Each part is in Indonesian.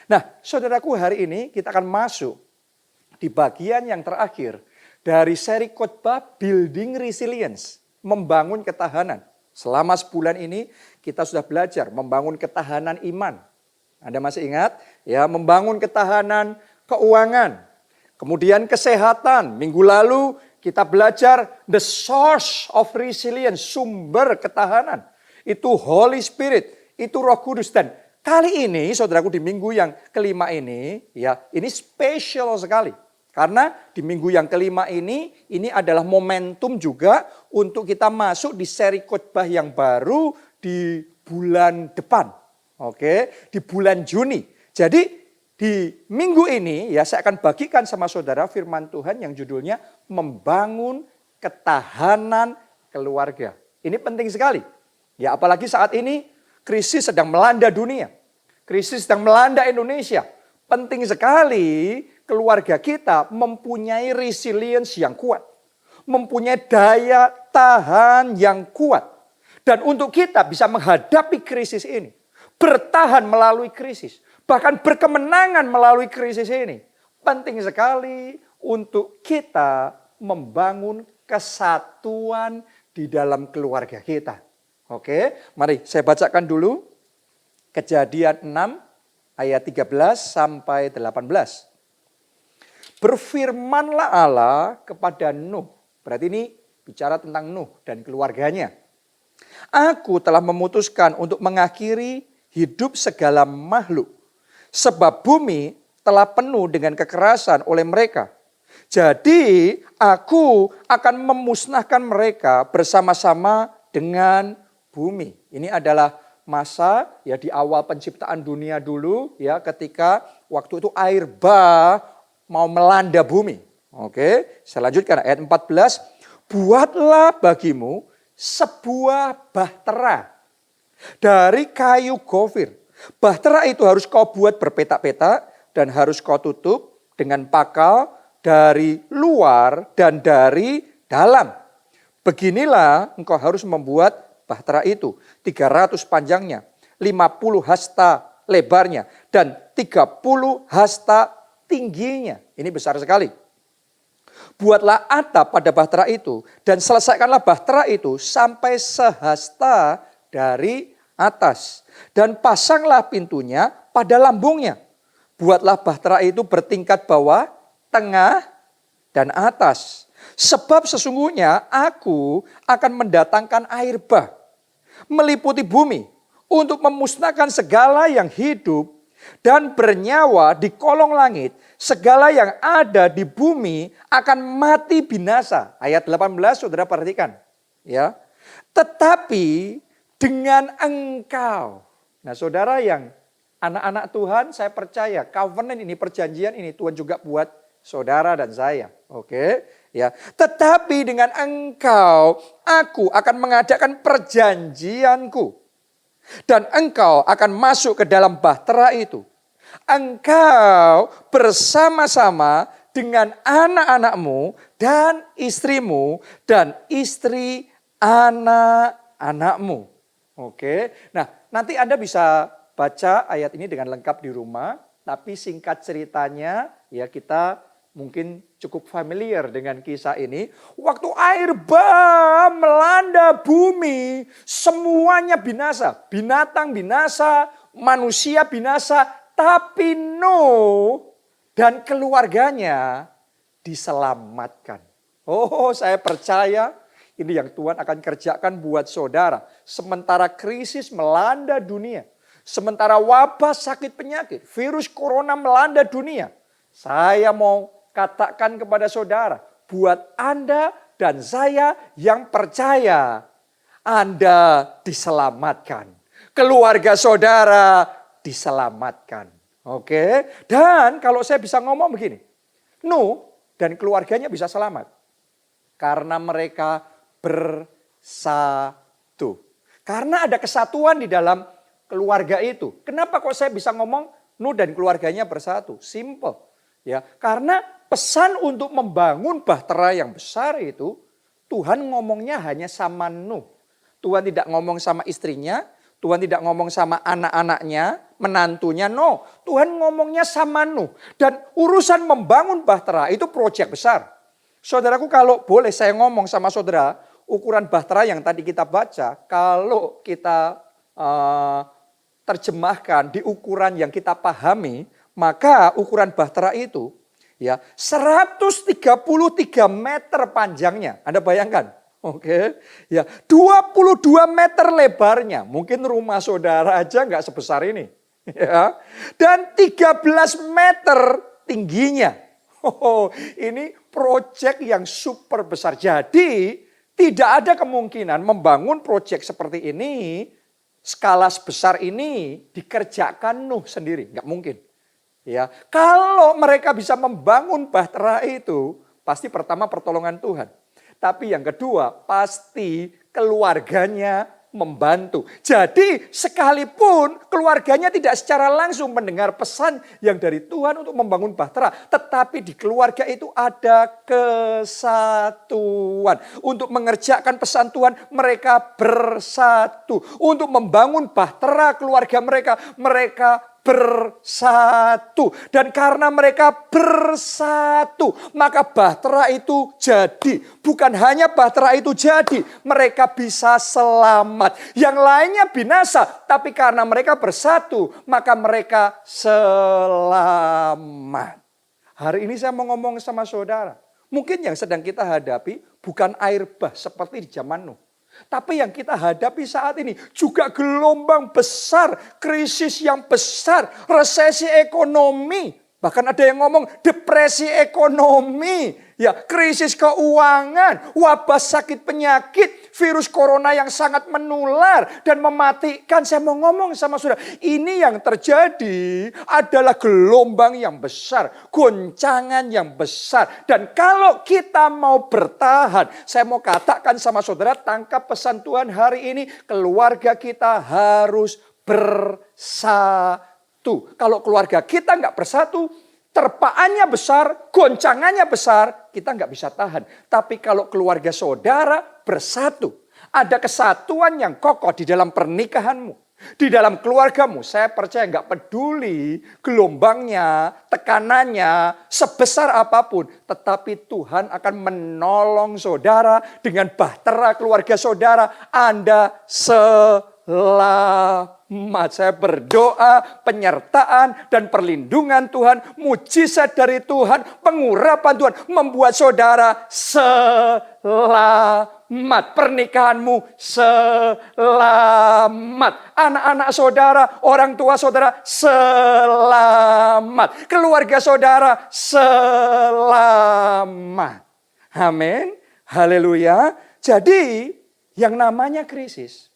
Nah, saudaraku, hari ini kita akan masuk di bagian yang terakhir dari seri khotbah Building Resilience, membangun ketahanan. Selama sebulan ini kita sudah belajar membangun ketahanan iman. Anda masih ingat? Ya, membangun ketahanan keuangan. Kemudian kesehatan. Minggu lalu kita belajar the source of resilience, sumber ketahanan. Itu Holy Spirit, itu Roh Kudus. Dan kali ini, saudaraku, di minggu yang kelima ini, ya, ini spesial sekali. Karena di minggu yang kelima ini adalah momentum juga untuk kita masuk di seri khotbah yang baru di bulan depan. Oke, di bulan Juni. Jadi di minggu ini ya saya akan bagikan sama saudara firman Tuhan yang judulnya membangun ketahanan keluarga. Ini penting sekali. Ya, apalagi saat ini krisis sedang melanda dunia. Krisis sedang melanda Indonesia. Penting sekali keluarga kita mempunyai resilience yang kuat. Mempunyai daya tahan yang kuat. Dan untuk kita bisa menghadapi krisis ini. Bertahan melalui krisis. Bahkan berkemenangan melalui krisis ini. Penting sekali untuk kita membangun kesatuan di dalam keluarga kita. Oke, mari saya bacakan dulu. Kejadian 6 ayat 13 sampai 18. Berfirmanlah Allah kepada Nuh. Berarti ini bicara tentang Nuh dan keluarganya. Aku telah memutuskan untuk mengakhiri hidup segala makhluk. Sebab bumi telah penuh dengan kekerasan oleh mereka. Jadi aku akan memusnahkan mereka bersama-sama dengan bumi. Ini adalah masa ya di awal penciptaan dunia dulu ya ketika waktu itu air bah mau melanda bumi. Oke, saya lanjutkan ayat 14. Buatlah bagimu sebuah bahtera dari kayu gofir. Bahtera itu harus kau buat berpetak-petak dan harus kau tutup dengan pakal dari luar dan dari dalam. Beginilah engkau harus membuat bahtera itu 300 panjangnya, 50 hasta lebarnya, dan 30 hasta tingginya. Ini besar sekali. Buatlah atap pada bahtera itu dan selesaikanlah bahtera itu sampai sehasta dari atas. Dan pasanglah pintunya pada lambungnya. Buatlah bahtera itu bertingkat bawah, tengah, dan atas. Sebab sesungguhnya aku akan mendatangkan air bah meliputi bumi untuk memusnahkan segala yang hidup dan bernyawa di kolong langit. Segala yang ada di bumi akan mati binasa. Ayat 18 saudara perhatikan. Ya. Tetapi dengan engkau. Nah saudara yang anak-anak Tuhan, saya percaya covenant ini, perjanjian ini Tuhan juga buat saudara dan saya. Oke, ya. Tetapi dengan engkau, aku akan mengadakan perjanjianku. Dan engkau akan masuk ke dalam bahtera itu. Engkau bersama-sama dengan anak-anakmu dan istrimu dan istri anak-anakmu. Oke, nah nanti Anda bisa baca ayat ini dengan lengkap di rumah. Tapi singkat ceritanya ya kita mungkin cukup familiar dengan kisah ini. Waktu air bah melanda bumi, semuanya binasa. Binatang binasa, manusia binasa. Tapi Nuh dan keluarganya diselamatkan. Oh, saya percaya ini yang Tuhan akan kerjakan buat saudara. Sementara krisis melanda dunia. Sementara wabah sakit penyakit, virus corona melanda dunia. Saya mau katakan kepada saudara, buat Anda dan saya yang percaya, Anda diselamatkan. Keluarga saudara diselamatkan. Oke, dan kalau saya bisa ngomong begini, Nuh dan keluarganya bisa selamat. Karena mereka bersatu. Karena ada kesatuan di dalam keluarga itu. Kenapa kok saya bisa ngomong Nuh dan keluarganya bersatu? Simple. Ya, karena pesan untuk membangun bahtera yang besar itu Tuhan ngomongnya hanya sama Nuh. Tuhan tidak ngomong sama istrinya, Tuhan tidak ngomong sama anak-anaknya, menantunya, no. Tuhan ngomongnya sama Nuh. Dan urusan membangun bahtera itu proyek besar. Saudaraku, kalau boleh saya ngomong sama saudara, ukuran bahtera yang tadi kita baca, kalau kita terjemahkan di ukuran yang kita pahami, maka ukuran bahtera itu ya 133 meter panjangnya. Anda bayangkan? Oke. Ya, 22 meter lebarnya. Mungkin rumah saudara aja nggak sebesar ini. Ya. Dan 13 meter tingginya. Oh, ini proyek yang super besar. Jadi tidak ada kemungkinan membangun proyek seperti ini, skala sebesar ini dikerjakan Nuh sendiri. Nggak mungkin. Ya, kalau mereka bisa membangun bahtera itu, pasti pertama pertolongan Tuhan. Tapi yang kedua, pasti keluarganya membantu. Jadi sekalipun keluarganya tidak secara langsung mendengar pesan yang dari Tuhan untuk membangun bahtera, tetapi di keluarga itu ada kesatuan. Untuk mengerjakan pesan Tuhan, mereka bersatu. Untuk membangun bahtera keluarga mereka, mereka bersatu. Dan karena mereka bersatu, maka bahtera itu jadi. Bukan hanya bahtera itu jadi, mereka bisa selamat. Yang lainnya binasa, tapi karena mereka bersatu, maka mereka selamat. Hari ini saya mau ngomong sama saudara. Mungkin yang sedang kita hadapi bukan air bah seperti di zaman Nuh. Tapi yang kita hadapi saat ini juga gelombang besar, krisis yang besar, resesi ekonomi. Bahkan ada yang ngomong depresi ekonomi, ya, krisis keuangan, wabah sakit penyakit, virus corona yang sangat menular dan mematikan. Saya mau ngomong sama saudara, ini yang terjadi adalah gelombang yang besar, goncangan yang besar. Dan kalau kita mau bertahan, saya mau katakan sama saudara, tangkap pesan Tuhan hari ini, keluarga kita harus bersatu. Kalau keluarga kita nggak bersatu, terpaannya besar, goncangannya besar, kita nggak bisa tahan. Tapi kalau keluarga saudara bersatu, ada kesatuan yang kokoh di dalam pernikahanmu, di dalam keluargamu, saya percaya nggak peduli gelombangnya, tekanannya, sebesar apapun, tetapi Tuhan akan menolong saudara dengan bahtera keluarga saudara. Anda selamat. Saya berdoa penyertaan dan perlindungan Tuhan, mujizat dari Tuhan, pengurapan Tuhan membuat saudara selamat. Pernikahanmu selamat. Anak-anak saudara, orang tua saudara selamat. Keluarga saudara selamat. Amin. Haleluya. Jadi yang namanya krisis,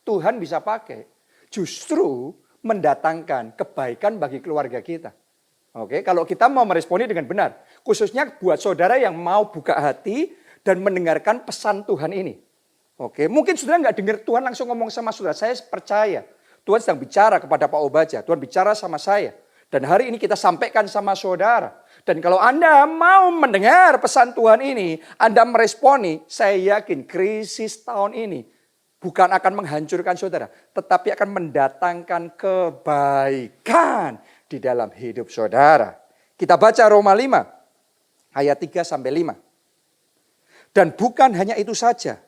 Tuhan bisa pakai justru mendatangkan kebaikan bagi keluarga kita. Oke, kalau kita mau meresponi dengan benar. Khususnya buat saudara yang mau buka hati dan mendengarkan pesan Tuhan ini. Oke, mungkin saudara nggak dengar Tuhan langsung ngomong sama saudara. Saya percaya Tuhan sedang bicara kepada Pak Obaja. Tuhan bicara sama saya. Dan hari ini kita sampaikan sama saudara. Dan kalau Anda mau mendengar pesan Tuhan ini, Anda meresponi, saya yakin krisis tahun ini bukan akan menghancurkan saudara, tetapi akan mendatangkan kebaikan di dalam hidup saudara. Kita baca Roma 5 ayat 3-5. Dan bukan hanya itu saja,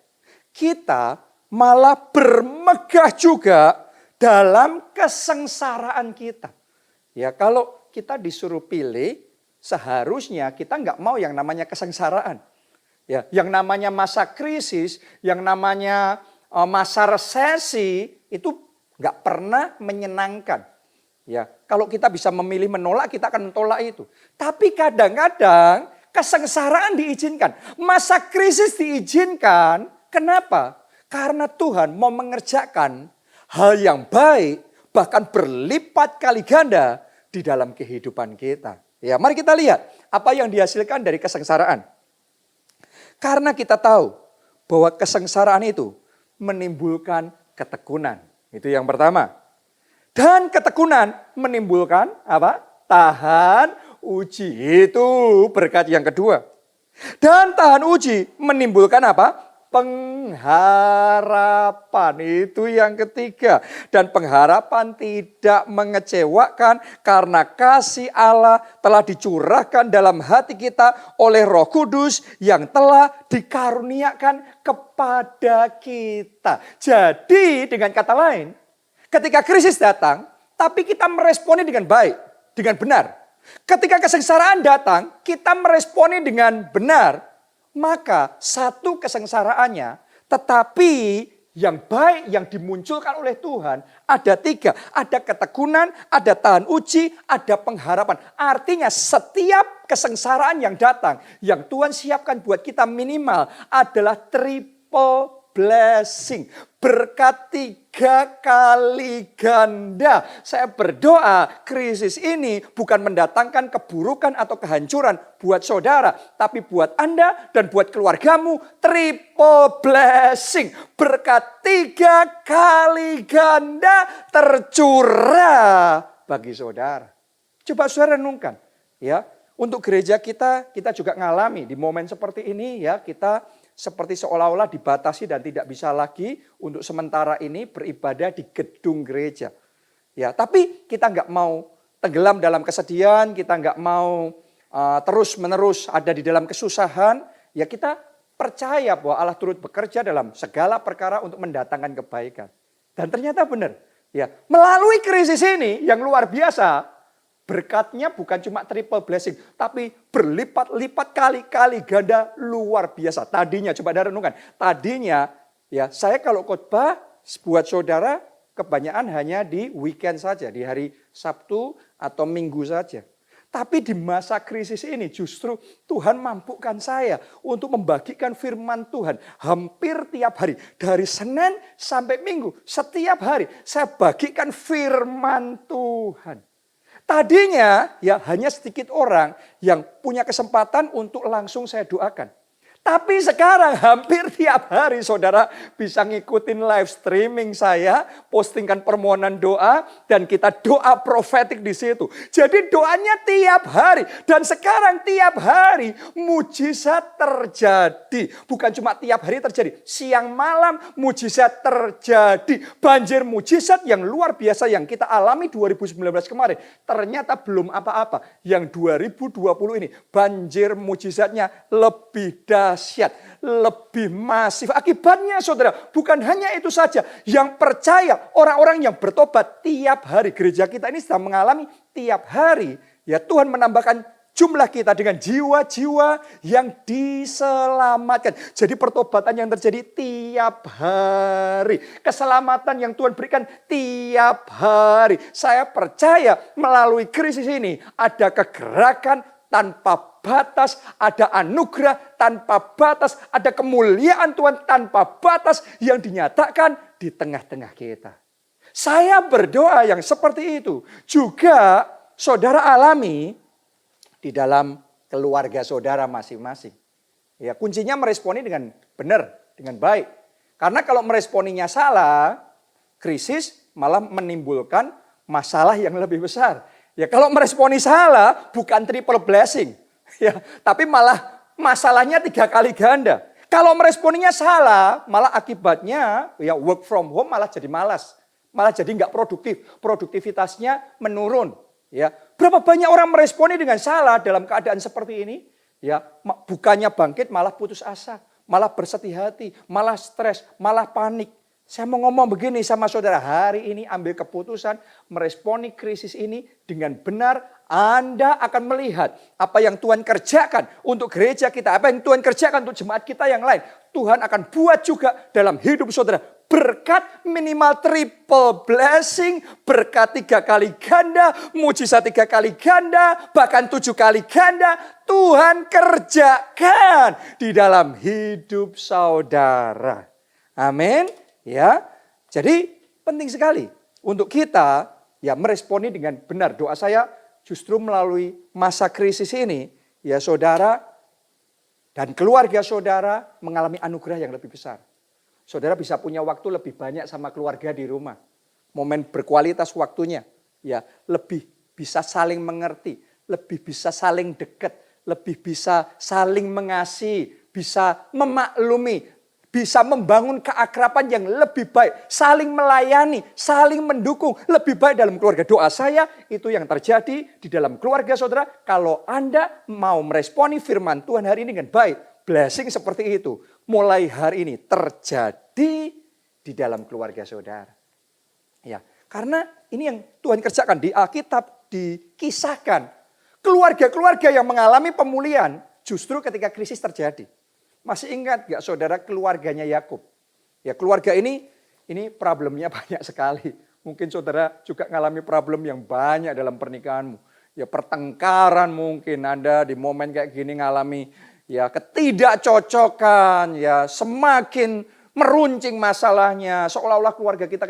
kita malah bermegah juga dalam kesengsaraan kita. Ya, kalau kita disuruh pilih, seharusnya kita nggak mau yang namanya kesengsaraan. Ya, yang namanya masa krisis, yang namanya masa resesi itu nggak pernah menyenangkan. Ya, kalau kita bisa memilih menolak, kita akan menolak itu. Tapi kadang-kadang kesengsaraan diizinkan, masa krisis diizinkan. Kenapa? Karena Tuhan mau mengerjakan hal yang baik, bahkan berlipat kali ganda di dalam kehidupan kita. Ya, mari kita lihat apa yang dihasilkan dari kesengsaraan. Karena kita tahu bahwa kesengsaraan itu menimbulkan ketekunan. Itu yang pertama. Dan ketekunan menimbulkan apa? Tahan uji. Itu berkat yang kedua. Dan tahan uji menimbulkan apa? pengharapan. Itu yang ketiga. Dan pengharapan tidak mengecewakan karena kasih Allah telah dicurahkan dalam hati kita oleh Roh Kudus yang telah dikaruniakan kepada kita. Jadi dengan kata lain, ketika krisis datang, tapi kita meresponi dengan baik, dengan benar. Ketika kesengsaraan datang, kita meresponi dengan benar. Maka satu kesengsaraannya, tetapi yang baik yang dimunculkan oleh Tuhan ada tiga. Ada ketekunan, ada tahan uji, ada pengharapan. Artinya setiap kesengsaraan yang datang, yang Tuhan siapkan buat kita minimal adalah triple blessing. Berkat 3 kali ganda. Saya berdoa krisis ini bukan mendatangkan keburukan atau kehancuran buat saudara. Tapi buat Anda dan buat keluargamu triple blessing. Berkat 3 kali ganda tercurah bagi saudara. Coba saudara renungkan. Ya, untuk gereja kita juga ngalami di momen seperti ini ya, kita seperti seolah-olah dibatasi dan tidak bisa lagi untuk sementara ini beribadah di gedung gereja. Ya, tapi kita nggak mau tenggelam dalam kesedihan, kita nggak mau terus-menerus ada di dalam kesusahan. Ya kita percaya bahwa Allah turut bekerja dalam segala perkara untuk mendatangkan kebaikan. Dan ternyata benar. Ya, melalui krisis ini yang luar biasa, berkatnya bukan cuma triple blessing, tapi berlipat-lipat kali-kali ganda luar biasa. Tadinya, coba Anda renungkan. Tadinya, ya saya kalau khotbah buat saudara, kebanyakan hanya di weekend saja, di hari Sabtu atau Minggu saja. Tapi di masa krisis ini justru Tuhan mampukan saya untuk membagikan firman Tuhan hampir tiap hari. Dari Senin sampai Minggu, setiap hari saya bagikan firman Tuhan. Tadinya ya hanya sedikit orang yang punya kesempatan untuk langsung saya doakan. Tapi sekarang hampir tiap hari saudara bisa ngikutin live streaming saya, postingkan permohonan doa dan kita doa profetik di situ. Jadi doanya tiap hari dan sekarang tiap hari mujizat terjadi. Bukan cuma tiap hari terjadi, siang malam mujizat terjadi. Banjir mujizat yang luar biasa yang kita alami 2019 kemarin ternyata belum apa-apa. Yang 2020 ini banjir mujizatnya lebih dahsyat, lebih masif. Akibatnya saudara, bukan hanya itu saja. Yang percaya, orang-orang yang bertobat tiap hari. Gereja kita ini sedang mengalami tiap hari. Ya Tuhan menambahkan jumlah kita dengan jiwa-jiwa yang diselamatkan. Jadi pertobatan yang terjadi tiap hari. Keselamatan yang Tuhan berikan tiap hari. Saya percaya melalui krisis ini ada kegerakan tanpa batas, ada anugerah tanpa batas, ada kemuliaan Tuhan tanpa batas yang dinyatakan di tengah-tengah kita. Saya berdoa yang seperti itu juga saudara alami di dalam keluarga saudara masing-masing. Ya, kuncinya meresponi dengan benar, dengan baik. Karena kalau meresponinya salah, krisis malah menimbulkan masalah yang lebih besar. Ya kalau meresponi salah bukan triple blessing, ya, tapi malah masalahnya 3 kali ganda. Kalau meresponinya salah, malah akibatnya ya work from home malah jadi malas, malah jadi nggak produktif, produktivitasnya menurun. Ya, berapa banyak orang meresponi dengan salah dalam keadaan seperti ini? Ya, bukannya bangkit malah putus asa, malah bersedih hati, malah stres, malah panik. Saya mau ngomong begini sama saudara, hari ini ambil keputusan meresponi krisis ini dengan benar. Anda akan melihat apa yang Tuhan kerjakan untuk gereja kita, apa yang Tuhan kerjakan untuk jemaat kita yang lain. Tuhan akan buat juga dalam hidup saudara. Berkat minimal triple blessing, berkat 3 kali ganda, mujizat 3 kali ganda, bahkan 7 kali ganda. Tuhan kerjakan di dalam hidup saudara. Amin. Ya, jadi penting sekali untuk kita ya meresponi dengan benar. Doa saya justru melalui masa krisis ini, ya saudara dan keluarga saudara mengalami anugerah yang lebih besar. Saudara bisa punya waktu lebih banyak sama keluarga di rumah. Momen berkualitas waktunya, ya lebih bisa saling mengerti, lebih bisa saling dekat, lebih bisa saling mengasihi, bisa memaklumi. bisa membangun keakraban yang lebih baik, saling melayani, saling mendukung, lebih baik dalam keluarga. Doa saya itu yang terjadi di dalam keluarga saudara. Kalau Anda mau meresponi firman Tuhan hari ini dengan baik, blessing seperti itu mulai hari ini terjadi di dalam keluarga saudara. Ya, karena ini yang Tuhan kerjakan di Alkitab, dikisahkan. Keluarga-keluarga yang mengalami pemulihan justru ketika krisis terjadi. Masih ingat gak saudara keluarganya Yakub? Ya, keluarga ini problemnya banyak sekali. Mungkin saudara juga mengalami problem yang banyak dalam pernikahanmu. Ya, pertengkaran mungkin Anda di momen kayak gini ngalami ya ketidakcocokan, ya semakin meruncing masalahnya, seolah-olah keluarga kita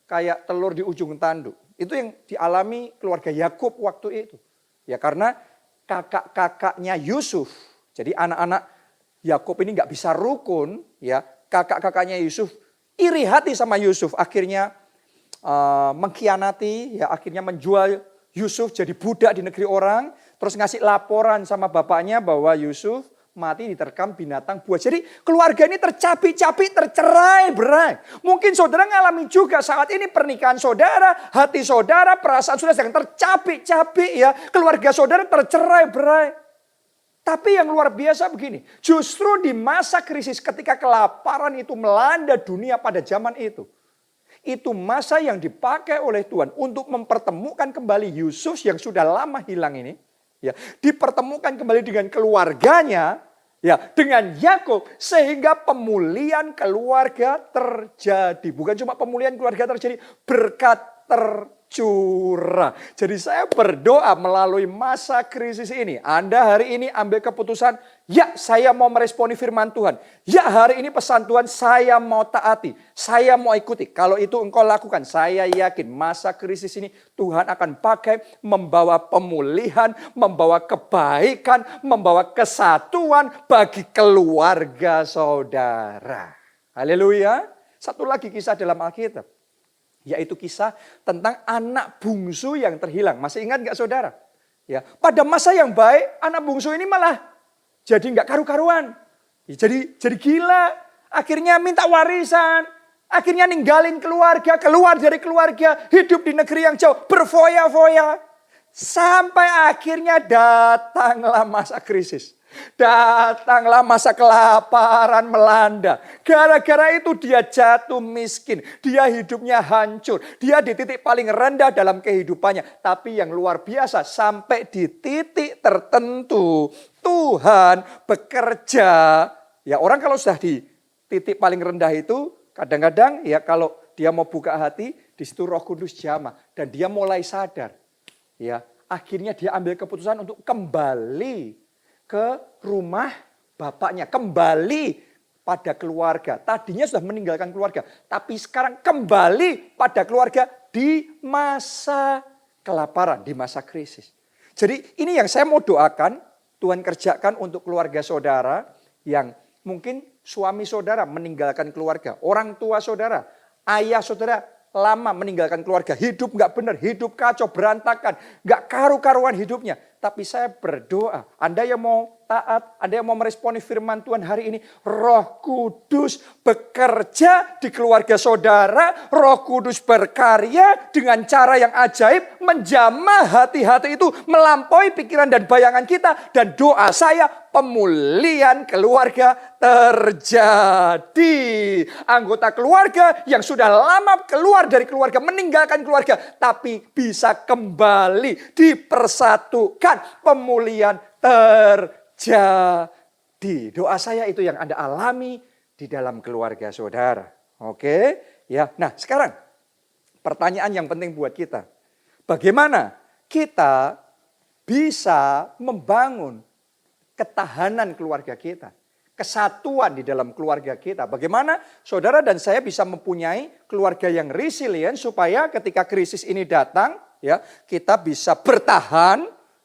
kayak telur di ujung tanduk. Itu yang dialami keluarga Yakub waktu itu. Ya, karena kakak-kakaknya Yusuf, jadi anak-anak Yakub ini nggak bisa rukun, ya kakak-kakaknya Yusuf iri hati sama Yusuf, akhirnya mengkhianati, ya akhirnya menjual Yusuf jadi budak di negeri orang, terus ngasih laporan sama bapaknya bahwa Yusuf mati diterkam binatang buas. Jadi keluarga ini tercapik-capik, tercerai-berai. Mungkin saudara ngalami juga saat ini pernikahan saudara, hati saudara, perasaan saudara sedang tercapik-capik ya. Keluarga saudara tercerai-berai. Tapi yang luar biasa begini, justru di masa krisis ketika kelaparan itu melanda dunia pada zaman itu masa yang dipakai oleh Tuhan untuk mempertemukan kembali Yusuf yang sudah lama hilang ini, ya, dipertemukan kembali dengan keluarganya, ya, dengan Yakub, sehingga pemulihan keluarga terjadi. Bukan cuma pemulihan keluarga terjadi, berkat tercurah. Jadi saya berdoa melalui masa krisis ini. Anda hari ini ambil keputusan, ya saya mau meresponi firman Tuhan. Ya hari ini pesan Tuhan saya mau taati. Saya mau ikuti. Kalau itu engkau lakukan, saya yakin masa krisis ini Tuhan akan pakai membawa pemulihan, membawa kebaikan, membawa kesatuan bagi keluarga saudara. Haleluya. Satu lagi kisah dalam Alkitab. Yaitu kisah tentang anak bungsu yang terhilang. Masih ingat gak saudara? Ya, pada masa yang baik, anak bungsu ini malah jadi gak karu-karuan. Jadi gila. Akhirnya minta warisan. Akhirnya ninggalin keluarga, keluar dari keluarga. Hidup di negeri yang jauh, berfoya-foya. Sampai akhirnya datanglah masa krisis. Datanglah masa kelaparan melanda. Gara-gara itu dia jatuh miskin. Dia hidupnya hancur. Dia di titik paling rendah dalam kehidupannya. Tapi yang luar biasa, sampai di titik tertentu Tuhan bekerja. Ya, orang kalau sudah di titik paling rendah itu, kadang-kadang ya kalau dia mau buka hati, di situ Roh Kudus jamah dan dia mulai sadar. Ya, akhirnya dia ambil keputusan untuk kembali ke rumah bapaknya, kembali pada keluarga. Tadinya sudah meninggalkan keluarga, tapi sekarang kembali pada keluarga di masa kelaparan, di masa krisis. Jadi ini yang saya mau doakan, Tuhan kerjakan untuk keluarga saudara yang mungkin suami saudara meninggalkan keluarga, orang tua saudara, ayah saudara lama meninggalkan keluarga, hidup gak benar, hidup kacau, berantakan, gak karu-karuan hidupnya. Tapi saya berdoa, Anda yang mau taat, Anda yang mau meresponi firman Tuhan hari ini, Roh Kudus bekerja di keluarga saudara, Roh Kudus berkarya dengan cara yang ajaib, menjamah hati-hati itu, melampaui pikiran dan bayangan kita, dan doa saya pemulihan keluarga terjadi. Anggota keluarga yang sudah lama keluar dari keluarga, meninggalkan keluarga, tapi bisa kembali dipersatukan, pemulihan terjadi. Doa saya itu yang Anda alami di dalam keluarga saudara. Oke, ya. Nah, sekarang pertanyaan yang penting buat kita. Bagaimana kita bisa membangun ketahanan keluarga kita, kesatuan di dalam keluarga kita? Bagaimana saudara dan saya bisa mempunyai keluarga yang resilient supaya ketika krisis ini datang, ya, kita bisa bertahan,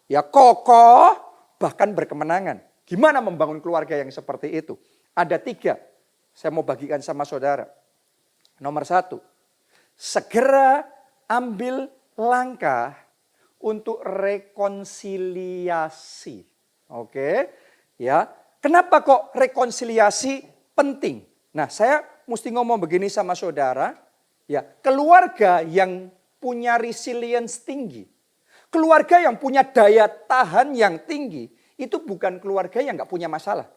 ya, kokoh, bahkan berkemenangan. Gimana membangun keluarga yang seperti itu? Ada 3, saya mau bagikan sama saudara. Nomor 1, segera ambil langkah untuk rekonsiliasi. Oke, ya. Kenapa kok rekonsiliasi penting? Nah, saya mesti ngomong begini sama saudara, ya, keluarga yang punya resilience tinggi, keluarga yang punya daya tahan yang tinggi, itu bukan keluarga yang nggak punya masalah.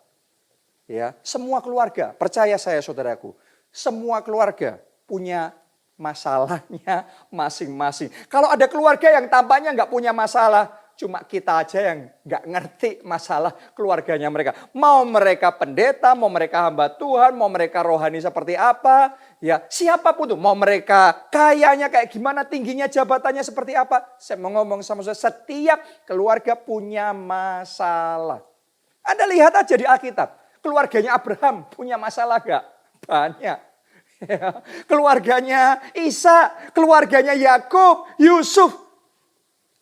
Ya, semua keluarga, percaya saya saudaraku, semua keluarga punya masalahnya masing-masing. Kalau ada keluarga yang tampaknya nggak punya masalah, cuma kita aja yang nggak ngerti masalah keluarganya mereka. Mau mereka pendeta, mau mereka hamba Tuhan, mau mereka rohani seperti apa, ya siapapun tuh, mau mereka kayanya kayak gimana, tingginya jabatannya seperti apa. Saya mau ngomong sama saudara, setiap keluarga punya masalah. Anda lihat aja di Alkitab, keluarganya Abraham punya masalah gak? Banyak. Keluarganya Isa, keluarganya Yakub, Yusuf.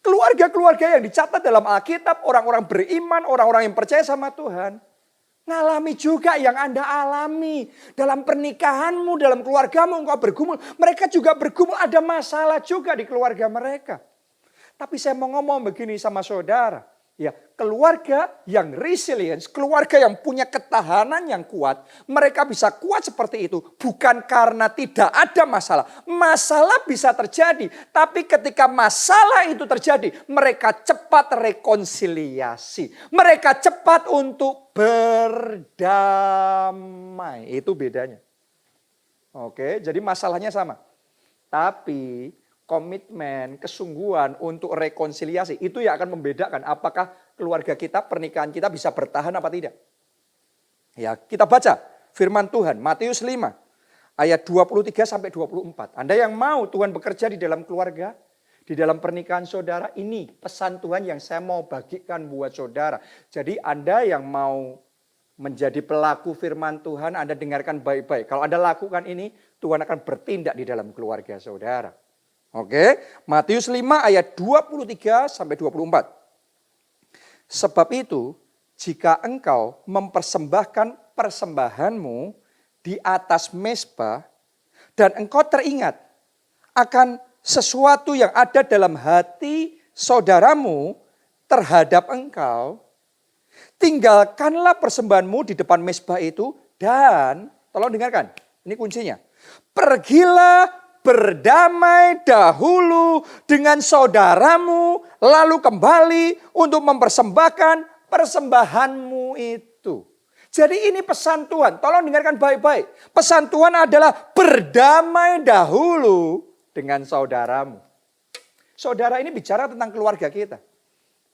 Keluarga-keluarga yang dicatat dalam Alkitab, orang-orang beriman, orang-orang yang percaya sama Tuhan. Ngalami juga yang Anda alami. Dalam pernikahanmu, dalam keluargamu, engkau bergumul. Mereka juga bergumul, ada masalah juga di keluarga mereka. Tapi saya mau ngomong begini sama saudara. Ya, keluarga yang resilience, keluarga yang punya ketahanan yang kuat, mereka bisa kuat seperti itu bukan karena tidak ada masalah. Masalah bisa terjadi, tapi ketika masalah itu terjadi, mereka cepat rekonsiliasi. Mereka cepat untuk berdamai. Itu bedanya. Oke, jadi masalahnya sama. Tapi komitmen, kesungguhan untuk rekonsiliasi, itu yang akan membedakan apakah keluarga kita, pernikahan kita bisa bertahan apa tidak. Ya, kita baca firman Tuhan, Matius 5, ayat 23 sampai 24. Anda yang mau Tuhan bekerja di dalam keluarga, di dalam pernikahan saudara, ini pesan Tuhan yang saya mau bagikan buat saudara. Jadi Anda yang mau menjadi pelaku firman Tuhan, Anda dengarkan baik-baik. Kalau Anda lakukan ini, Tuhan akan bertindak di dalam keluarga saudara. Oke, Matius 5 ayat 23 sampai 24. Sebab itu, jika engkau mempersembahkan persembahanmu di atas mezbah dan engkau teringat akan sesuatu yang ada dalam hati saudaramu terhadap engkau, tinggalkanlah persembahanmu di depan mezbah itu dan, tolong dengarkan, ini kuncinya, pergilah berdamai dahulu dengan saudaramu, lalu kembali untuk mempersembahkan persembahanmu itu. Jadi ini pesan Tuhan, tolong dengarkan baik-baik. Pesan Tuhan adalah berdamai dahulu dengan saudaramu. Saudara ini bicara tentang keluarga kita.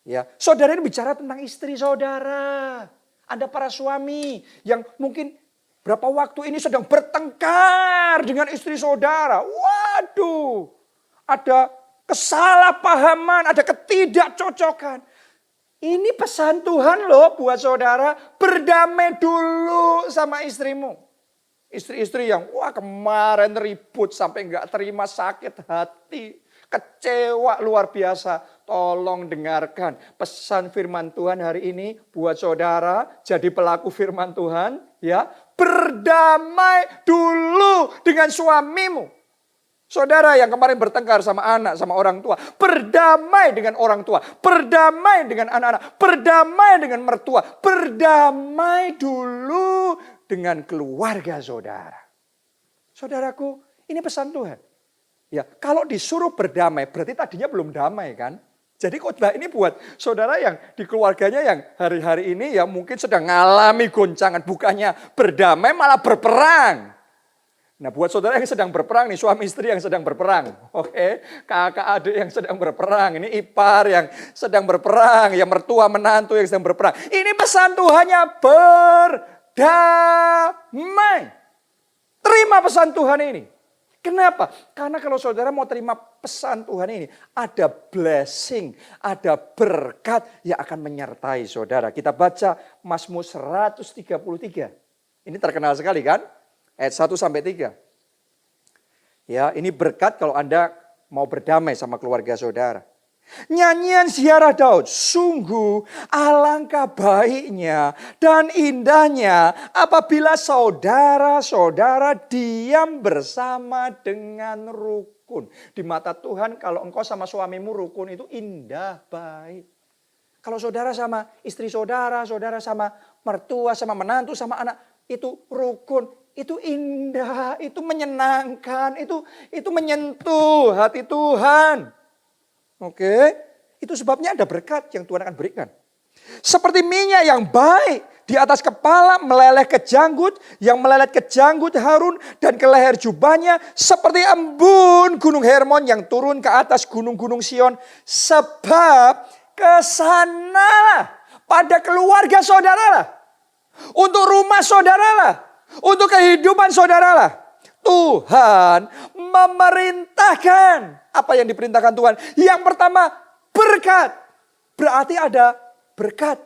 Ya, saudara ini bicara tentang istri saudara. Ada para suami yang mungkin berapa waktu ini sedang bertengkar dengan istri saudara. Waduh, ada kesalahpahaman, ada ketidakcocokan. Ini pesan Tuhan loh buat saudara, berdamai dulu sama istrimu. Istri-istri yang wah kemarin ribut sampai nggak terima, sakit hati, kecewa luar biasa. Tolong dengarkan pesan firman Tuhan hari ini buat saudara, jadi pelaku firman Tuhan ya. Berdamai dulu dengan suamimu. Saudara yang kemarin bertengkar sama anak, sama orang tua. Berdamai dengan orang tua. Berdamai dengan anak-anak. Berdamai dengan mertua. Berdamai dulu dengan keluarga saudara. Saudaraku, ini pesan Tuhan. Ya, kalau disuruh berdamai, berarti tadinya belum damai kan? Jadi khotbah ini buat saudara yang di keluarganya yang hari-hari ini ya mungkin sedang mengalami goncangan. Bukannya berdamai malah berperang. Nah buat saudara yang sedang berperang nih, suami istri yang sedang berperang. Oke, kakak adik yang sedang berperang. Ini ipar yang sedang berperang. Ya mertua menantu yang sedang berperang. Ini pesan Tuhannya berdamai. Terima pesan Tuhan ini. Kenapa? Karena kalau saudara mau terima pesan Tuhan ini, ada blessing, ada berkat yang akan menyertai saudara. Kita baca Mazmur 133. Ini terkenal sekali kan? Ayat 1 sampai 3. Ya, ini berkat kalau Anda mau berdamai sama keluarga saudara. Nyanyian ziarah Daud, sungguh alangkah baiknya dan indahnya apabila saudara-saudara diam bersama dengan rukun. Di mata Tuhan kalau engkau sama suamimu rukun itu indah, baik. Kalau saudara sama istri saudara, saudara sama mertua, sama menantu, sama anak, itu rukun, itu indah, itu menyenangkan, itu menyentuh hati Tuhan. Oke, itu sebabnya ada berkat yang Tuhan akan berikan. Seperti minyak yang baik di atas kepala meleleh ke janggut, yang melelet ke janggut Harun dan ke leher jubahnya, seperti embun gunung Hermon yang turun ke atas gunung-gunung Sion. Sebab kesanalah pada keluarga saudaralah, untuk rumah saudaralah, untuk kehidupan saudaralah, Tuhan memerintahkan. Apa yang diperintahkan Tuhan? Yang pertama, berkat. Berarti ada berkat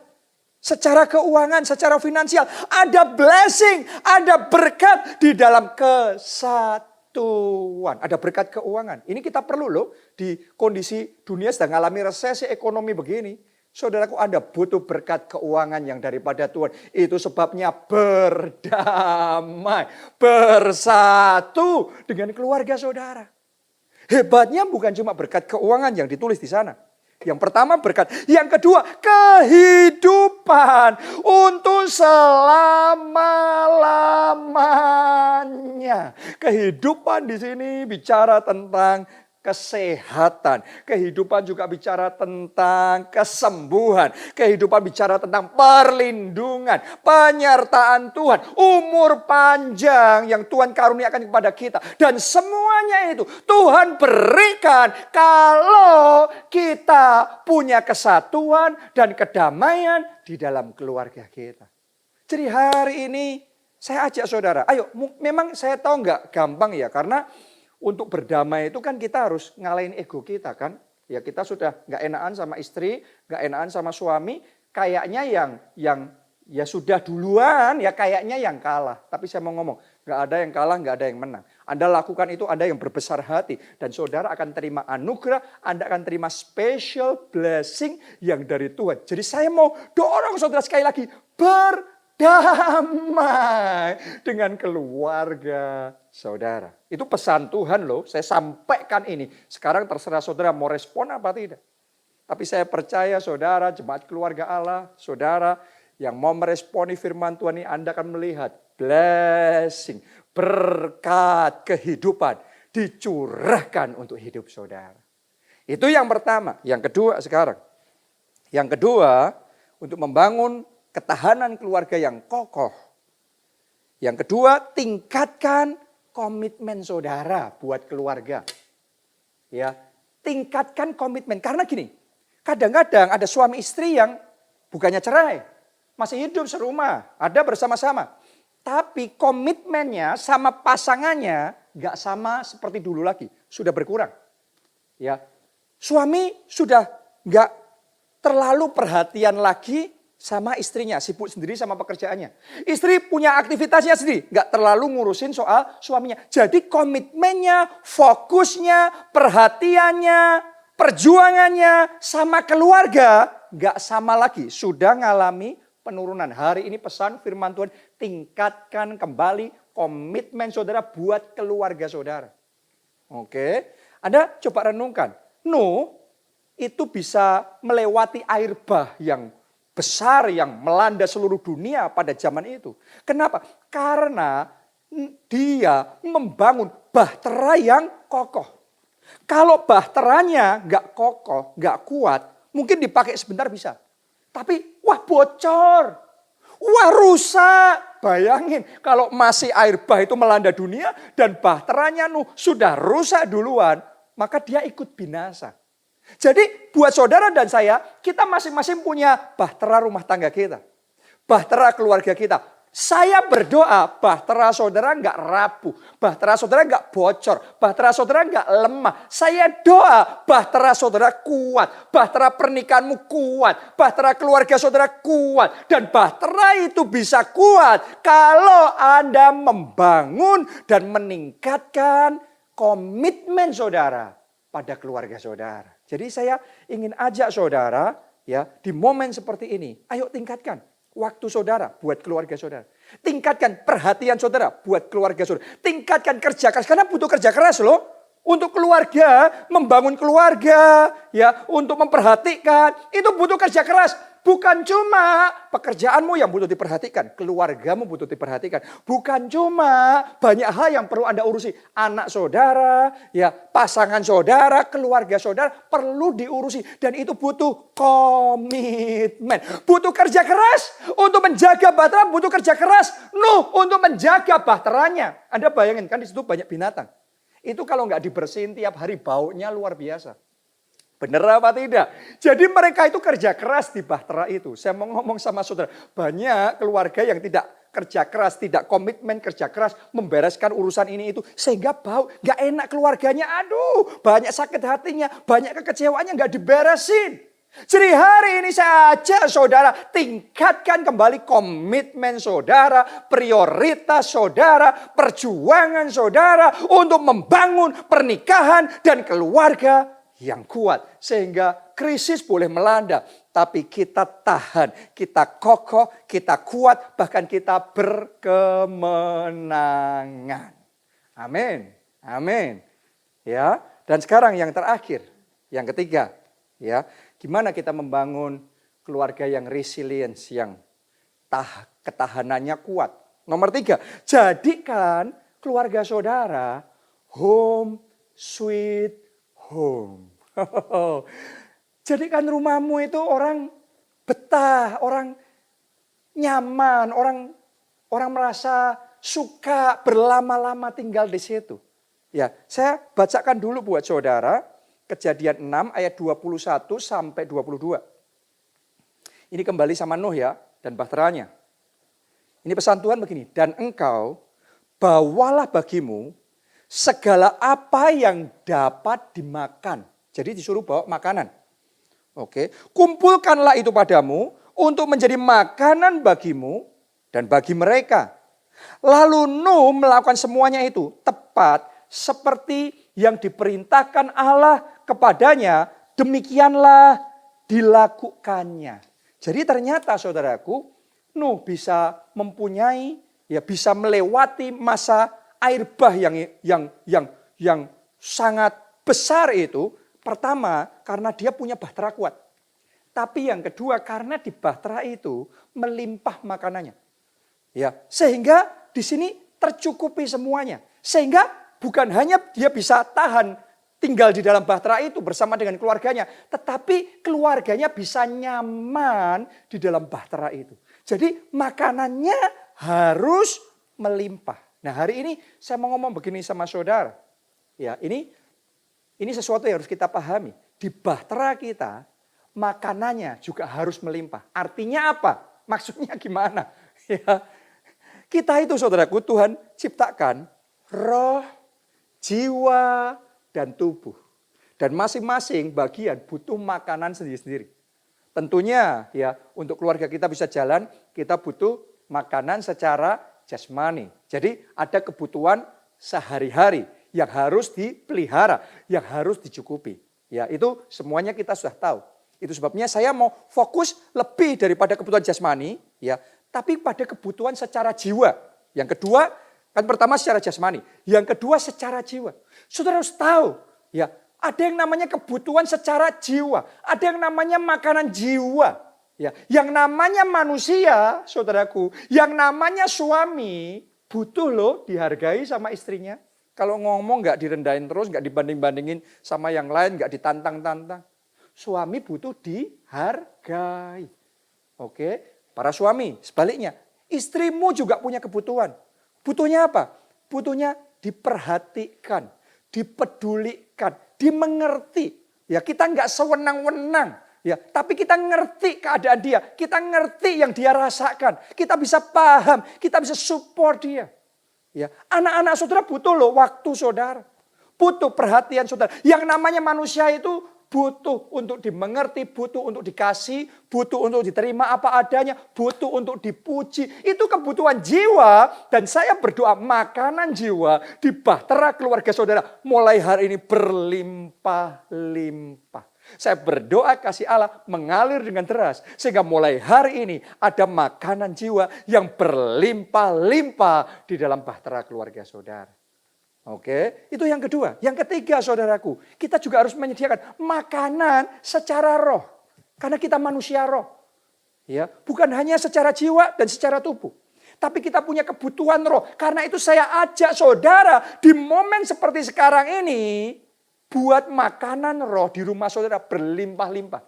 secara keuangan, secara finansial. Ada blessing, ada berkat di dalam kesatuan. Ada berkat keuangan. Ini kita perlu loh di kondisi dunia sedang mengalami resesi ekonomi begini. Saudaraku, Anda butuh berkat keuangan yang daripada Tuhan. Itu sebabnya berdamai, bersatu dengan keluarga saudara. Hebatnya bukan cuma berkat keuangan yang ditulis di sana. Yang pertama berkat, yang kedua kehidupan untuk selama-lamanya. Kehidupan di sini bicara tentang kesehatan. Kehidupan juga bicara tentang kesembuhan. Kehidupan bicara tentang perlindungan, penyertaan Tuhan, umur panjang yang Tuhan karuniakan kepada kita. Dan semuanya itu Tuhan berikan kalau kita punya kesatuan dan kedamaian di dalam keluarga kita. Jadi hari ini saya ajak saudara, ayo, memang saya tahu nggak gampang ya, karena untuk berdamai itu kan kita harus ngalahin ego kita kan. Ya kita sudah nggak enakan sama istri, nggak enakan sama suami. Kayaknya yang ya sudah duluan ya kayaknya yang kalah. Tapi saya mau ngomong, nggak ada yang kalah, nggak ada yang menang. Anda lakukan itu, Anda yang berbesar hati. Dan saudara akan terima anugerah, Anda akan terima special blessing yang dari Tuhan. Jadi saya mau dorong saudara sekali lagi, berdamai dengan keluarga saudara. Itu pesan Tuhan loh, saya sampaikan ini. Sekarang terserah saudara mau respon apa tidak. Tapi saya percaya saudara, jemaat keluarga Allah, saudara yang mau meresponi firman Tuhan ini, Anda akan melihat blessing, berkat kehidupan dicurahkan untuk hidup saudara. Itu yang pertama. Yang kedua sekarang. Yang kedua, untuk membangun ketahanan keluarga yang kokoh. Yang kedua, tingkatkan komitmen saudara buat keluarga. Ya, tingkatkan komitmen. Karena gini, kadang-kadang ada suami istri yang bukannya cerai, masih hidup serumah, ada bersama-sama. Tapi komitmennya sama pasangannya nggak sama seperti dulu lagi, sudah berkurang. Ya, suami sudah nggak terlalu perhatian lagi sama istrinya, sibuk sendiri sama pekerjaannya. Istri punya aktivitasnya sendiri, nggak terlalu ngurusin soal suaminya. Jadi komitmennya, fokusnya, perhatiannya, perjuangannya sama keluarga nggak sama lagi. Sudah ngalami penurunan. Hari ini pesan firman Tuhan, tingkatkan kembali komitmen saudara buat keluarga saudara. Oke, Anda coba renungkan. Nuh itu bisa melewati air bah yang besar yang melanda seluruh dunia pada zaman itu. Kenapa? Karena dia membangun bahtera yang kokoh. Kalau bahteranya nggak kokoh, nggak kuat, mungkin dipakai sebentar bisa. Tapi wah bocor, wah rusak. Bayangin kalau masih air bah itu melanda dunia dan bahteranya Nuh sudah rusak duluan, maka dia ikut binasa. Jadi buat saudara dan saya, kita masing-masing punya bahtera rumah tangga kita. Bahtera keluarga kita. Saya berdoa bahtera saudara nggak rapuh. Bahtera saudara nggak bocor. Bahtera saudara nggak lemah. Saya doa bahtera saudara kuat. Bahtera pernikahanmu kuat. Bahtera keluarga saudara kuat. Dan bahtera itu bisa kuat kalau Anda membangun dan meningkatkan komitmen saudara pada keluarga saudara. Jadi saya ingin ajak saudara ya di momen seperti ini, ayo tingkatkan waktu saudara buat keluarga saudara. Tingkatkan perhatian saudara buat keluarga saudara. Tingkatkan kerja keras karena butuh kerja keras loh untuk keluarga, membangun keluarga ya, untuk memperhatikan itu butuh kerja keras. Bukan cuma pekerjaanmu yang butuh diperhatikan, keluargamu butuh diperhatikan. Bukan cuma banyak hal yang perlu Anda urusi. Anak saudara, ya pasangan saudara, keluarga saudara perlu diurusi. Dan itu butuh komitmen. Butuh kerja keras untuk menjaga bahtera, butuh kerja keras. Nuh untuk menjaga bahteranya. Anda bayangin kan di situ banyak binatang. Itu kalau nggak dibersihin tiap hari baunya luar biasa. Benar apa tidak? Jadi mereka itu kerja keras di bahtera itu. Saya mau ngomong sama saudara, banyak keluarga yang tidak kerja keras, tidak komitmen kerja keras, membereskan urusan ini itu. Sehingga bau, gak enak keluarganya, aduh banyak sakit hatinya, banyak kekecewaannya gak diberesin. Jadi hari ini saya ajak saudara tingkatkan kembali komitmen saudara, prioritas saudara, perjuangan saudara untuk membangun pernikahan dan keluarga yang kuat. Sehingga krisis boleh melanda, tapi kita tahan, kita kokoh, kita kuat, bahkan kita berkemenangan. Amin. Amin. Ya, dan sekarang yang terakhir, yang ketiga, ya, gimana kita membangun keluarga yang resilience, yang ketahanannya kuat. Nomor 3, jadikan keluarga saudara home sweet home. Jadikan rumahmu itu orang betah, orang nyaman, orang merasa suka berlama-lama tinggal di situ. Ya, saya bacakan dulu buat saudara Kejadian 6 ayat 21 sampai 22. Ini kembali sama Nuh ya dan bahteranya. Ini pesan Tuhan begini, dan engkau bawalah bagimu segala apa yang dapat dimakan. Jadi disuruh bawa makanan. Oke, kumpulkanlah itu padamu untuk menjadi makanan bagimu dan bagi mereka. Lalu Nuh melakukan semuanya itu tepat seperti yang diperintahkan Allah kepadanya, demikianlah dilakukannya. Jadi ternyata saudaraku, Nuh bisa mempunyai, ya bisa melewati masa air bah yang sangat besar itu. Pertama, karena dia punya bahtera kuat. Tapi yang kedua, karena di bahtera itu melimpah makanannya. Ya, sehingga di sini tercukupi semuanya. Sehingga bukan hanya dia bisa tahan tinggal di dalam bahtera itu bersama dengan keluarganya, tetapi keluarganya bisa nyaman di dalam bahtera itu. Jadi makanannya harus melimpah. Nah, hari ini saya mau ngomong begini sama saudara. Ya, ini sesuatu yang harus kita pahami. Di bahtera kita, makanannya juga harus melimpah. Artinya apa? Maksudnya gimana? Ya, kita itu saudaraku Tuhan ciptakan roh, jiwa, dan tubuh. Dan masing-masing bagian butuh makanan sendiri-sendiri. Tentunya ya untuk keluarga kita bisa jalan, kita butuh makanan secara jasmani. Jadi ada kebutuhan sehari-hari yang harus dipelihara, yang harus dicukupi. Ya, itu semuanya kita sudah tahu. Itu sebabnya saya mau fokus lebih daripada kebutuhan jasmani, ya, tapi pada kebutuhan secara jiwa. Yang kedua, kan pertama secara jasmani, yang kedua secara jiwa. Saudara harus tahu, ya, ada yang namanya kebutuhan secara jiwa, ada yang namanya makanan jiwa. Ya, yang namanya manusia, saudaraku, yang namanya suami butuh loh dihargai sama istrinya. Kalau ngomong nggak direndahin terus, nggak dibanding-bandingin sama yang lain, nggak ditantang-tantang. Suami butuh dihargai. Oke, para suami sebaliknya. Istrimu juga punya kebutuhan. Butuhnya apa? Butuhnya diperhatikan, dipedulikan, dimengerti. Ya, kita nggak sewenang-wenang. Ya, tapi kita ngerti keadaan dia, kita ngerti yang dia rasakan, kita bisa paham, kita bisa support dia. Ya, anak-anak saudara butuh loh waktu saudara, butuh perhatian saudara. Yang namanya manusia itu butuh untuk dimengerti, butuh untuk dikasih, butuh untuk diterima apa adanya, butuh untuk dipuji. Itu kebutuhan jiwa dan saya berdoa makanan jiwa di bahtera keluarga saudara mulai hari ini berlimpah-limpah. Saya berdoa kasih Allah mengalir dengan deras. Sehingga mulai hari ini ada makanan jiwa yang berlimpah-limpah di dalam bahtera keluarga saudara. Oke, itu yang kedua. Yang ketiga saudaraku, kita juga harus menyediakan makanan secara roh. Karena kita manusia roh. Ya, bukan hanya secara jiwa dan secara tubuh. Tapi kita punya kebutuhan roh. Karena itu saya ajak saudara di momen seperti sekarang ini, buat makanan roh di rumah saudara berlimpah-limpah.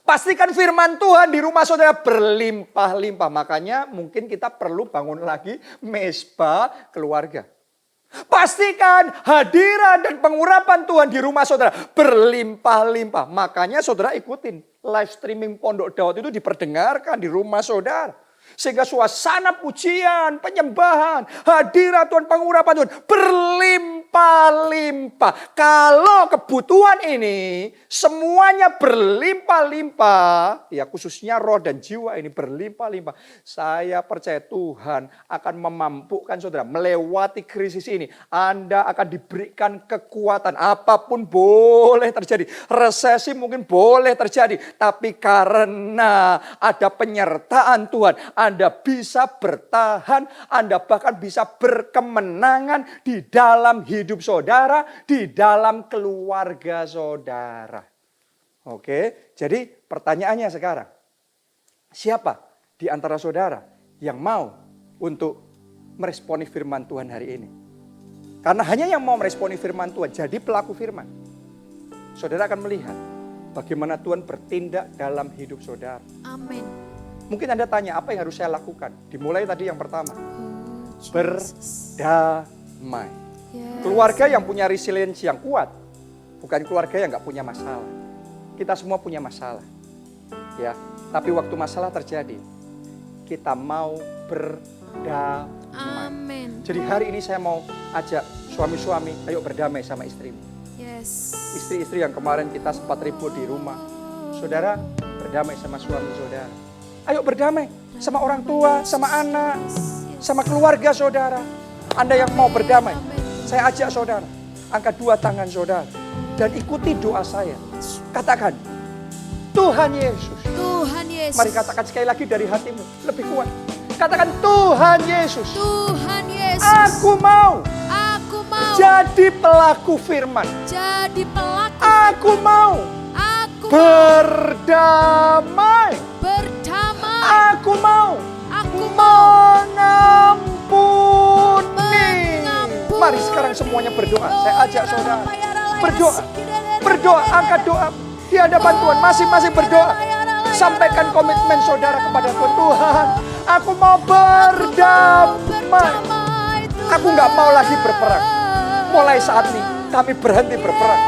Pastikan firman Tuhan di rumah saudara berlimpah-limpah. Makanya mungkin kita perlu bangun lagi mesbah keluarga. Pastikan hadiran dan pengurapan Tuhan di rumah saudara berlimpah-limpah. Makanya saudara ikutin live streaming Pondok Daud itu diperdengarkan di rumah saudara. Sehingga suasana pujian, penyembahan, hadirat Tuhan, pengurapan Tuhan berlimpah-limpah. Kalau kebutuhan ini semuanya berlimpah-limpah, ya khususnya roh dan jiwa ini berlimpah-limpah. Saya percaya Tuhan akan memampukan saudara melewati krisis ini. Anda akan diberikan kekuatan, apapun boleh terjadi. Resesi mungkin boleh terjadi, tapi karena ada penyertaan Tuhan, Anda bisa bertahan, Anda bahkan bisa berkemenangan di dalam hidup saudara, di dalam keluarga saudara. Oke, jadi pertanyaannya sekarang, siapa di antara saudara yang mau untuk meresponi firman Tuhan hari ini? Karena hanya yang mau meresponi firman Tuhan, jadi pelaku firman. Saudara akan melihat bagaimana Tuhan bertindak dalam hidup saudara. Amin. Mungkin Anda tanya, apa yang harus saya lakukan? Dimulai tadi yang pertama, berdamai. Keluarga yang punya resiliensi yang kuat, bukan keluarga yang nggak punya masalah. Kita semua punya masalah, ya. Tapi waktu masalah terjadi, kita mau berdamai. Amin. Jadi hari ini saya mau ajak suami-suami, ayo berdamai sama istrimu. Yes. Istri-istri yang kemarin kita sempat ribut di rumah, saudara berdamai sama suami saudara. Ayo berdamai sama orang tua, sama anak, sama keluarga saudara. Anda yang mau berdamai, saya ajak saudara, angkat dua tangan saudara dan ikuti doa saya. Katakan, Tuhan Yesus. Tuhan Yesus. Mari katakan sekali lagi dari hatimu, lebih kuat. Katakan, Tuhan Yesus. Tuhan Yesus. Aku mau jadi pelaku firman. Jadi pelaku. Aku mau berdamai. Aku mau mengampuni. Mari sekarang semuanya berdoa. Saya ajak saudara berdoa. Berdoa, angkat doa di hadapan Tuhan. Masing-masing berdoa. Sampaikan komitmen saudara kepada Tuhan. Tuhan, aku mau berdamai. Aku nggak mau lagi berperang. Mulai saat ini kami berhenti berperang.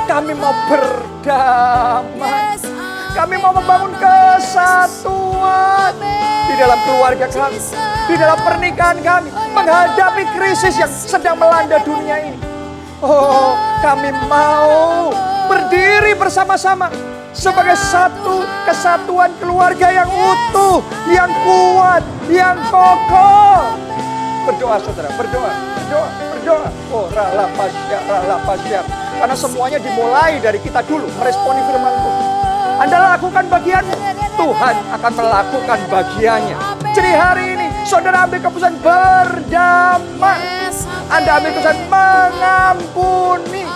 Kami mau berdamai. Kami mau membangun kesatuan di dalam keluarga kami, di dalam pernikahan kami, menghadapi krisis yang sedang melanda dunia ini. Oh, kami mau berdiri bersama-sama sebagai satu kesatuan keluarga yang utuh, yang kuat, yang kokoh. Berdoa saudara, berdoa. Oh, rala pasya. Karena semuanya dimulai dari kita dulu, meresponi firman Tuhan. Anda lakukan bagianmu, Tuhan akan melakukan bagiannya. Jadi hari ini, saudara ambil keputusan berdamai. Anda ambil keputusan mengampuni.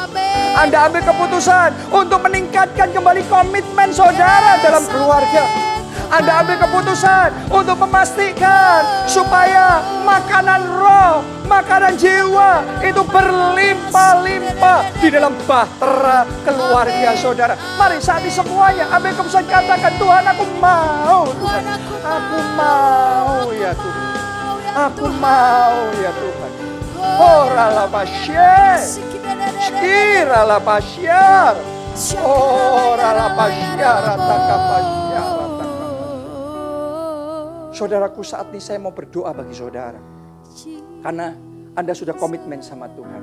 Anda ambil keputusan untuk meningkatkan kembali komitmen saudara dalam keluarga. Anda ambil keputusan untuk memastikan supaya makanan roh, makanan jiwa itu berlimpah-limpah di dalam bahtera keluarga saudara. Mari saat ini semuanya ambil keputusan, katakan, Tuhan aku mau. Tuhan, aku mau ya Tuhan. Aku mau ya Tuhan. Orala pasyar. Skirala pasyar. Orala pasyar. Ataka pasyar. Saudaraku, saat ini saya mau berdoa bagi saudara. Karena Anda sudah komitmen sama Tuhan.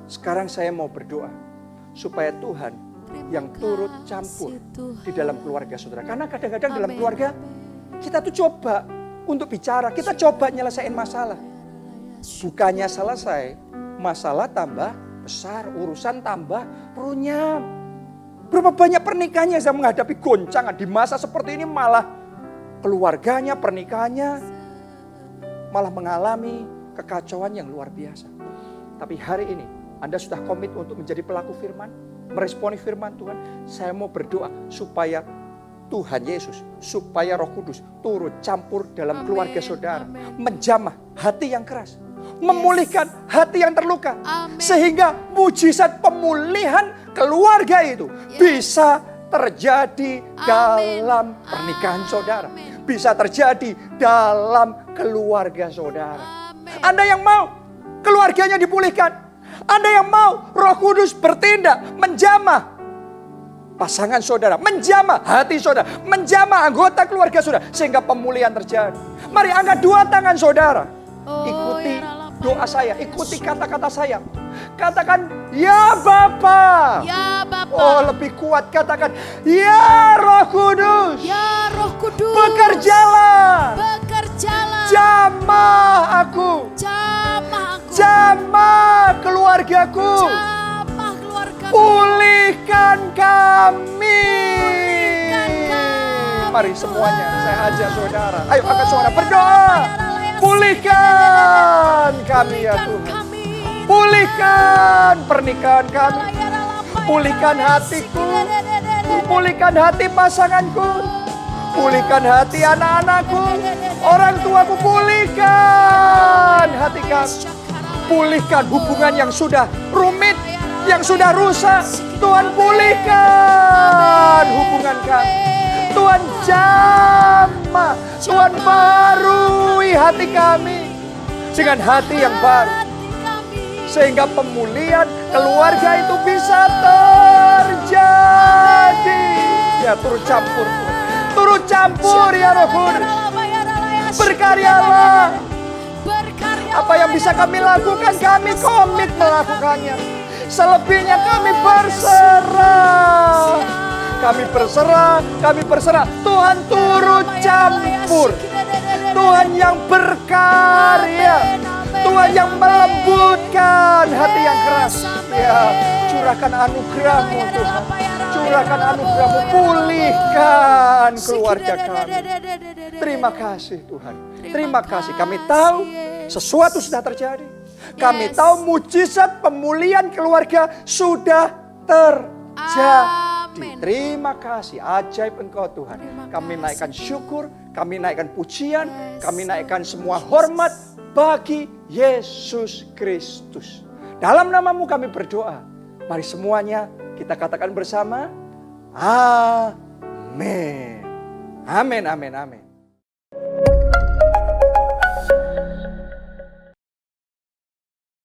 Sekarang saya mau berdoa supaya Tuhan yang turut campur di dalam keluarga saudara. Karena kadang-kadang dalam keluarga kita tuh coba untuk bicara. Kita coba nyelesain masalah. Bukannya selesai, masalah tambah besar, urusan tambah runyam. Berapa banyak pernikahan yang sedang menghadapi goncangan di masa seperti ini, malah keluarganya, pernikahannya malah mengalami kekacauan yang luar biasa. Tapi hari ini Anda sudah komit untuk menjadi pelaku firman, meresponi firman Tuhan. Saya mau berdoa supaya Tuhan Yesus, supaya Roh Kudus turut campur dalam Amin, keluarga saudara, amin. menjamah hati yang keras, memulihkan hati yang terluka, Amin. sehingga mujizat pemulihan keluarga itu bisa terjadi dalam pernikahan saudara, Amin. bisa terjadi dalam keluarga saudara. Amin. Anda yang mau keluarganya dipulihkan, Anda yang mau Roh Kudus bertindak menjamah pasangan saudara, menjamah hati saudara, menjamah anggota keluarga saudara, sehingga pemulihan terjadi. Mari angkat dua tangan saudara, ikuti doa saya, ikuti kata-kata saya. Katakan, ya Bapa. Ya Bapa. Oh, lebih kuat katakan, ya Roh Kudus. Ya Roh Kudus. Bekerjalah. Bekerjalah. Jamah aku. Jamah aku. Jamah keluargaku. Jamah keluarga. Pulihkan kami. Pulihkan kami, Mari semuanya, Tuhan. saya ajak saudara. Ayo angkat suara berdoa. Pulihkan kami ya Tuhan. Kami. Pulihkan pernikahan kami. Pulihkan hatiku. Pulihkan hati pasanganku. Pulihkan hati anak-anakku. Orang tuaku, pulihkan hati kami. Pulihkan hubungan yang sudah rumit, yang sudah rusak. Tuhan, pulihkan hubungan kami. Tuhan, jamah. Tuhan, barui hati kami dengan hati yang baru, sehingga pemulihan keluarga itu bisa terjadi. Ya, turut campur Tuhan. Turut campur ya Roh Kudus. Berkaryalah. Apa yang bisa kami lakukan, kami komit melakukannya. Selebihnya kami berserah. Kami berserah, kami berserah. Tuhan turut campur. Tuhan yang berkarya. Tuhan yang melembutkan hati yang keras. Ya, curahkan anugerah-Mu Tuhan. Curahkan anugerah-Mu, pulihkan keluarga kami. Terima kasih Tuhan. Terima kasih. Kami tahu sesuatu sudah terjadi. Kami tahu mujizat pemulihan keluarga sudah terjadi. Terima kasih, ajaib Engkau Tuhan. Kami naikkan syukur, kami naikkan pujian, kami naikkan semua hormat bagi Yesus Kristus. Dalam nama-Mu kami berdoa. Mari semuanya kita katakan bersama. Amin. Amin, amin, amin.